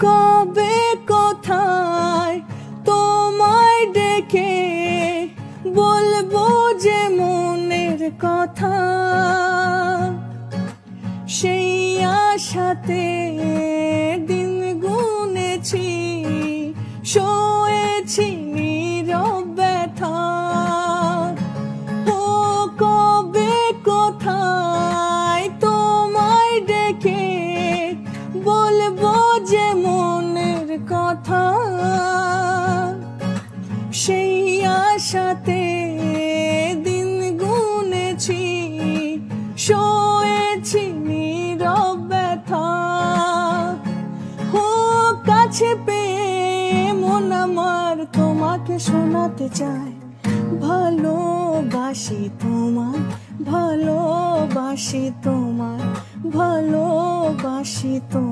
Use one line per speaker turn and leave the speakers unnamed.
কবে কোথায় তোমায় ডেকে বলবো যে মনের কথা, সেই আশাতে দিন গুনেছি, সয়েছি নীরব ব্যথা। ও কবে কোথায় তোমায় ডেকে বলবো যে মনের কথা, সেই আশাতে দিন গুনেছি, সয়েছি নীরব ব্যথা। ও কাছে পেয়ে মন আমার তোমাকে শোনাতে চায়, ভালোবাসি তোমায়, ভালোবাসি তোমায়, ভালোবাসি তোমায়।